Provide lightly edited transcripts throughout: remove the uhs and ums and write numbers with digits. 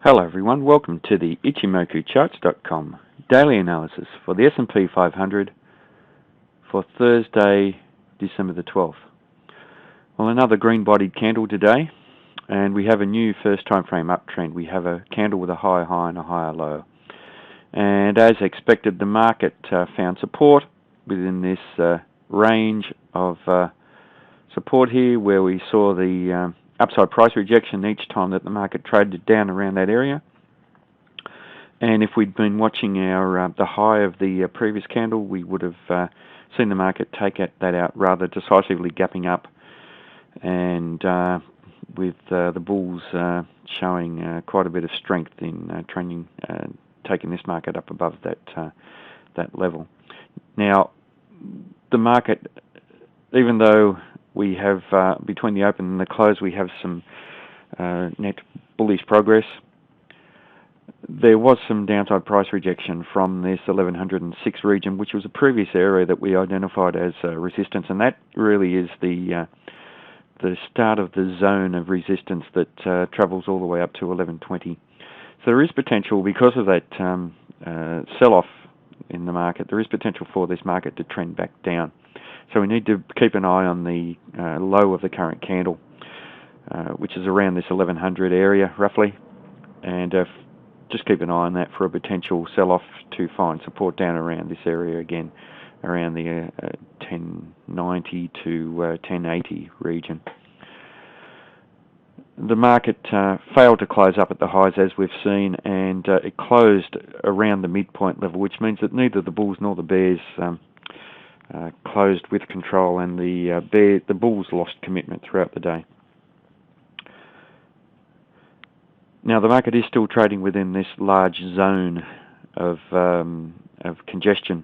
Hello everyone, welcome to the ichimokucharts.com daily analysis for the S&P 500 for Thursday, December the 12th. Well, another green-bodied candle today, and we have a new first time frame uptrend. We have a candle with a higher high and a higher low. And as expected, the market found support within this range of support here, where we saw the upside price rejection each time that the market traded down around that area. And if we'd been watching our the high of the previous candle, we would have seen the market take that out rather decisively, gapping up, and with the bulls showing quite a bit of strength in trending, taking this market up above that level. Now, the market, even though we have, between the open and the close, we have some net bullish progress, there was some downside price rejection from this 1106 region, which was a previous area that we identified as resistance, and that really is the start of the zone of resistance that travels all the way up to 1120. So there is potential, because of that sell-off in the market, there is potential for this market to trend back down. So we need to keep an eye on the low of the current candle, which is around this 1100 area roughly, and just keep an eye on that for a potential sell-off to find support down around this area again, around the 1090 to 1080 region. The market failed to close up at the highs as we've seen, and it closed around the midpoint level, which means that neither the bulls nor the bears closed with control, and the bulls lost commitment throughout the day. Now, the market is still trading within this large zone of congestion,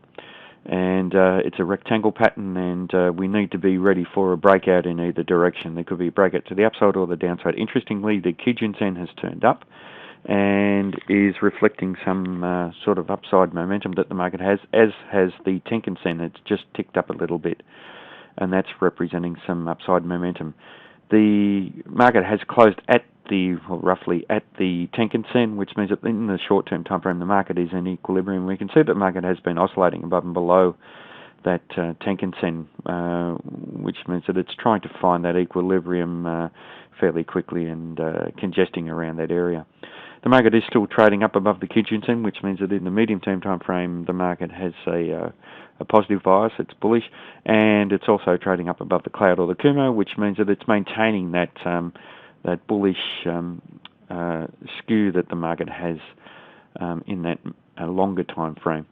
and it's a rectangle pattern, and we need to be ready for a breakout in either direction. There could be a breakout to the upside or the downside. Interestingly, the Kijun Sen has turned up and is reflecting some sort of upside momentum that the market has, as has the Tenkan Sen. It's just ticked up a little bit, and that's representing some upside momentum. The market has closed at roughly at the Tenkan Sen, which means that in the short-term time frame, the market is in equilibrium. We can see that the market has been oscillating above and below that Tenkan Sen, which means that it's trying to find that equilibrium fairly quickly and congesting around that area. The market is still trading up above the Kijun Sen, which means that in the medium-term time frame, the market has a positive bias. It's bullish, and it's also trading up above the cloud or the Kumo, which means that it's maintaining that bullish skew that the market has in that longer time frame.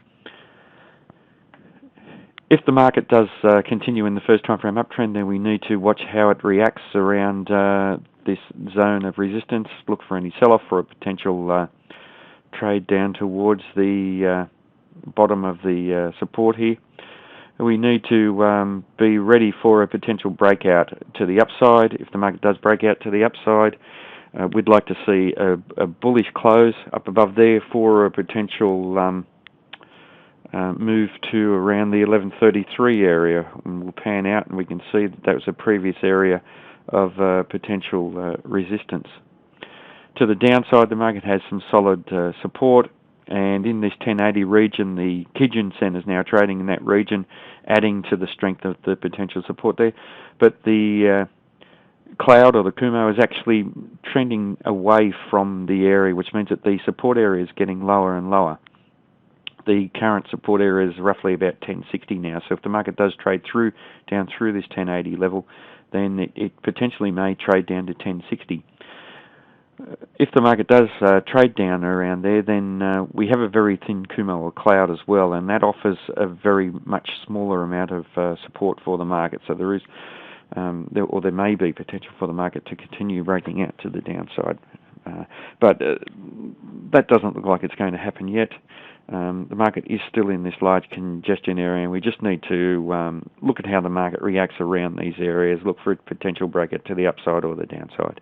If the market does continue in the first time frame uptrend, then we need to watch how it reacts around this zone of resistance. Look for any sell-off, for a potential trade down towards the bottom of the support here. We need to be ready for a potential breakout to the upside. If the market does break out to the upside, we'd like to see a bullish close up above there for a potential move to around the 1133 area, and we'll pan out and we can see that was a previous area of potential resistance. To the downside, the market has some solid support, and in this 1080 region, the Kijun Sen is now trading in that region, adding to the strength of the potential support there. But the cloud or the Kumo is actually trending away from the area, which means that the support area is getting lower and lower. The current support area is roughly about 1060 now, so if the market does trade down through this 1080 level, then it potentially may trade down to 1060. If the market does trade down around there, then we have a very thin Kumo or cloud as well, and that offers a very much smaller amount of support for the market. So there is, there may be potential for the market to continue breaking out to the downside, but that doesn't look like it's going to happen yet. The market is still in this large congestion area, and we just need to look at how the market reacts around these areas, look for a potential breakout to the upside or the downside.